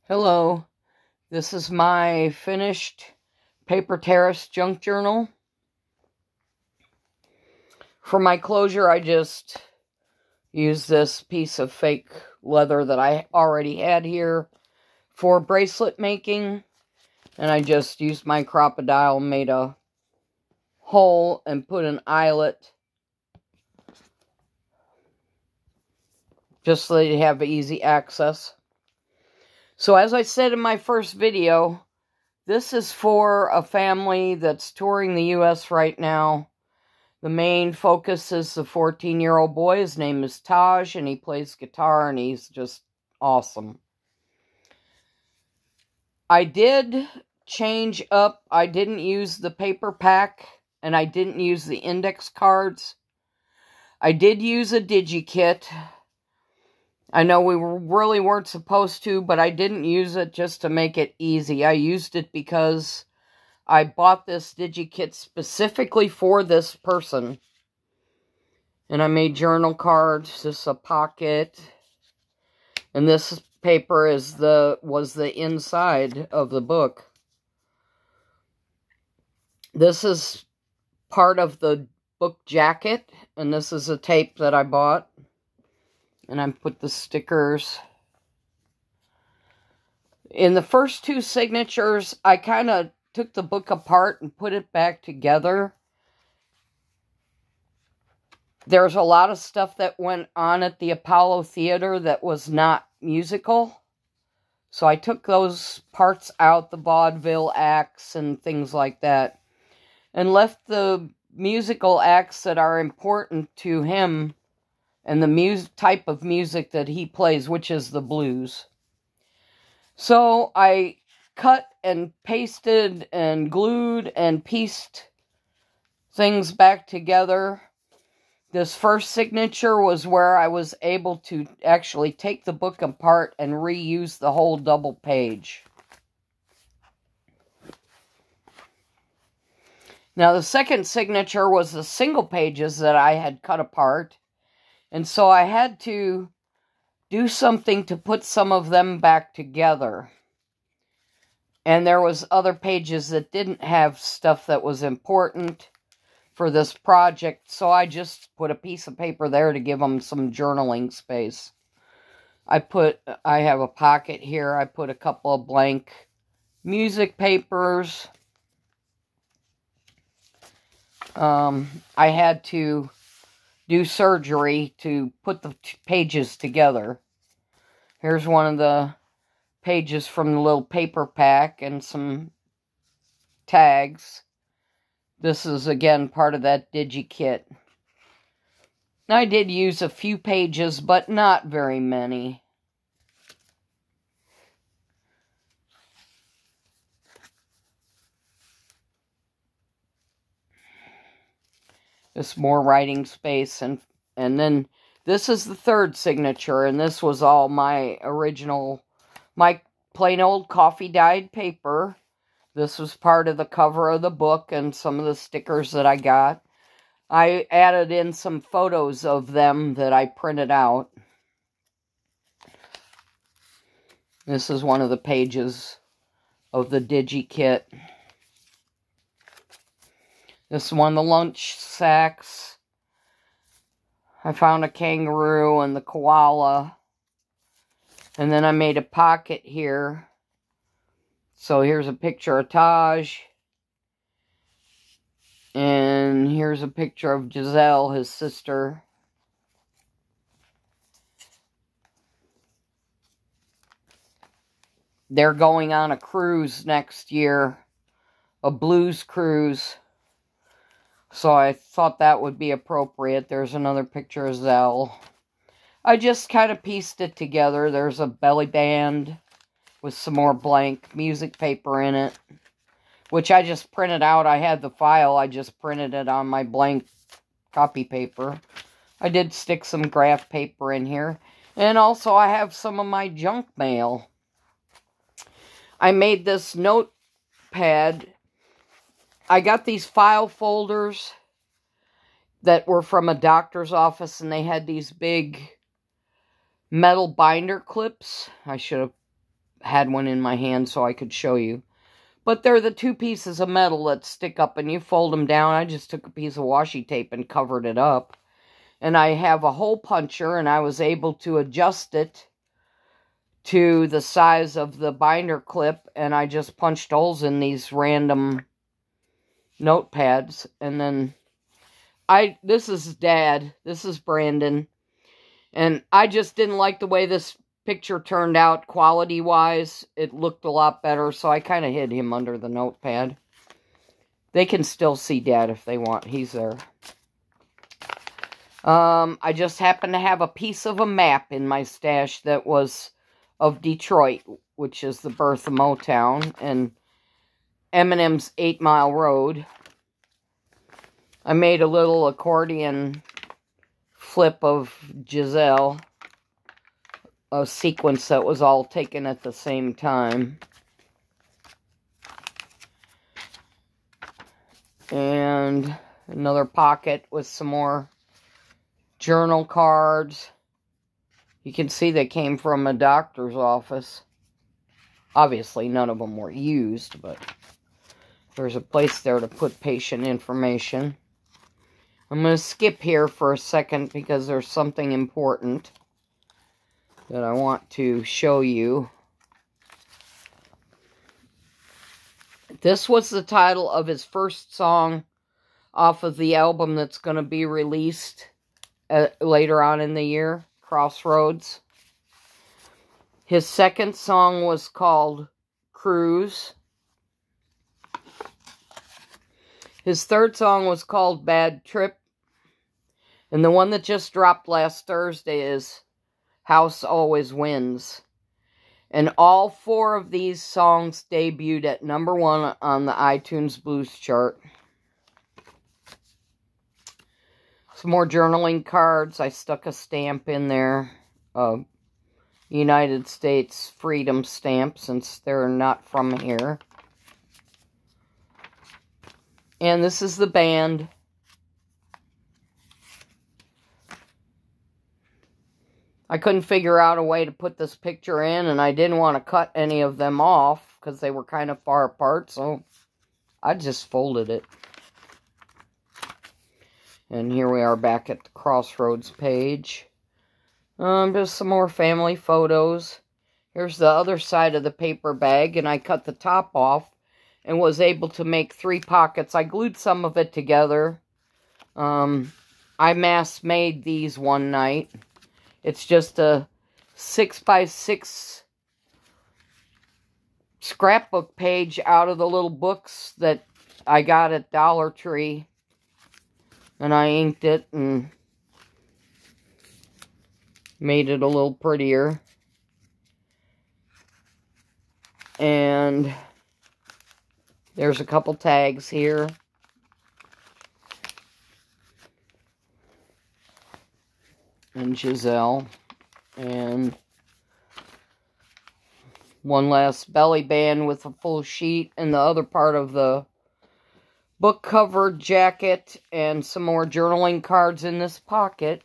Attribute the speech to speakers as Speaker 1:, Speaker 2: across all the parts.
Speaker 1: Hello, this is my finished paper Terrace junk journal. For my closure, I just used this piece of fake leather that I already had here for bracelet making. And I just used my crocodile, made a hole, and put an eyelet. Just so you have easy access. So as I said in my first video, this is for a family that's touring the U.S. right now. The main focus is the 14-year-old boy. His name is Taj, and he plays guitar, and he's just awesome. I did change up. I didn't use the paper pack, and I didn't use the index cards. I did use a digi kit. I know we really weren't supposed to, but I didn't use it just to make it easy. I used it because I bought this digi-kit specifically for this person. And I made journal cards. This is a pocket. And this paper was the inside of the book. This is part of the book jacket. And this is a tape that I bought. And I put the stickers. In the first two signatures, I kind of took the book apart and put it back together. There's a lot of stuff that went on at the Apollo Theater that was not musical. So I took those parts out, the vaudeville acts and things like that, and left the musical acts that are important to him and the type of music that he plays, which is the blues. So I cut and pasted and glued and pieced things back together. This first signature was where I was able to actually take the book apart and reuse the whole double page. Now the second signature was the single pages that I had cut apart. And so I had to do something to put some of them back together. And there was other pages that didn't have stuff that was important for this project. So I just put a piece of paper there to give them some journaling space. I have a pocket here. I put a couple of blank music papers. I had to do surgery to put the pages together. Here's one of the pages from the little paper pack and some tags. This is again part of that digi kit. I did use a few pages, but not very many. Just more writing space, and then this is the third signature, and this was all my original, my plain old coffee dyed paper. This was part of the cover of the book and some of the stickers that I got. I added in some photos of them that I printed out. This is one of the pages of the digi kit. This is one of the lunch sacks. I found a kangaroo and the koala. And then I made a pocket here. So here's a picture of Taj. And here's a picture of Giselle, his sister. They're going on a cruise next year. A blues cruise. So I thought that would be appropriate. There's another picture of Zell. I just kind of pieced it together. There's a belly band with some more blank music paper in it, which I just printed out. I had the file. I just printed it on my blank copy paper. I did stick some graph paper in here. And also I have some of my junk mail. I made this notepad. I got these file folders that were from a doctor's office, and they had these big metal binder clips. I should have had one in my hand so I could show you. But they're the two pieces of metal that stick up and you fold them down. I just took a piece of washi tape and covered it up. And I have a hole puncher, and I was able to adjust it to the size of the binder clip, and I just punched holes in these random notepads. And then this is Dad, this is Brandon, and I just didn't like the way this picture turned out quality-wise. It looked a lot better, so I kind of hid him under the notepad. They can still see Dad if they want, he's there. I just happened to have a piece of a map in my stash that was of Detroit, which is the birth of Motown, and Eminem's 8 Mile Road. I made a little accordion flip of Giselle, a sequence that was all taken at the same time. And another pocket with some more journal cards. You can see they came from a doctor's office. Obviously, none of them were used, but there's a place there to put patient information. I'm going to skip here for a second because there's something important that I want to show you. This was the title of his first song off of the album that's going to be released later on in the year, Crossroads. His second song was called Cruise. His third song was called Bad Trip. And the one that just dropped last Thursday is House Always Wins. And all 4 of these songs debuted at #1 on the iTunes Blues chart. Some more journaling cards. I stuck a stamp in there. United States Freedom stamp, since they're not from here. And this is the band. I couldn't figure out a way to put this picture in, and I didn't want to cut any of them off because they were kind of far apart, so I just folded it. And here we are back at the Crossroads page. Just some more family photos. Here's the other side of the paper bag, and I cut the top off and was able to make 3 pockets. I glued some of it together. I mass made these one night. It's just a 6x6 scrapbook page out of the little books that I got at Dollar Tree. And I inked it and made it a little prettier. And there's a couple tags here. And Giselle. And one last belly band with a full sheet. And the other part of the book cover jacket. And some more journaling cards in this pocket.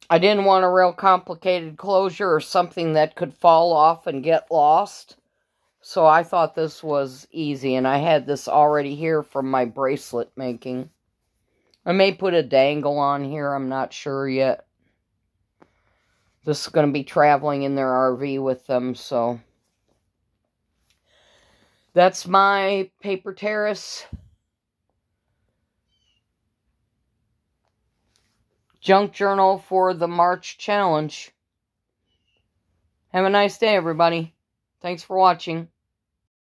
Speaker 1: I didn't want a real complicated closure or something that could fall off and get lost. So I thought this was easy, and I had this already here from my bracelet making. I may put a dangle on here, I'm not sure yet. This is going to be traveling in their RV with them, so. That's my paper Terrace junk journal for the March challenge. Have a nice day, everybody. Thanks for watching.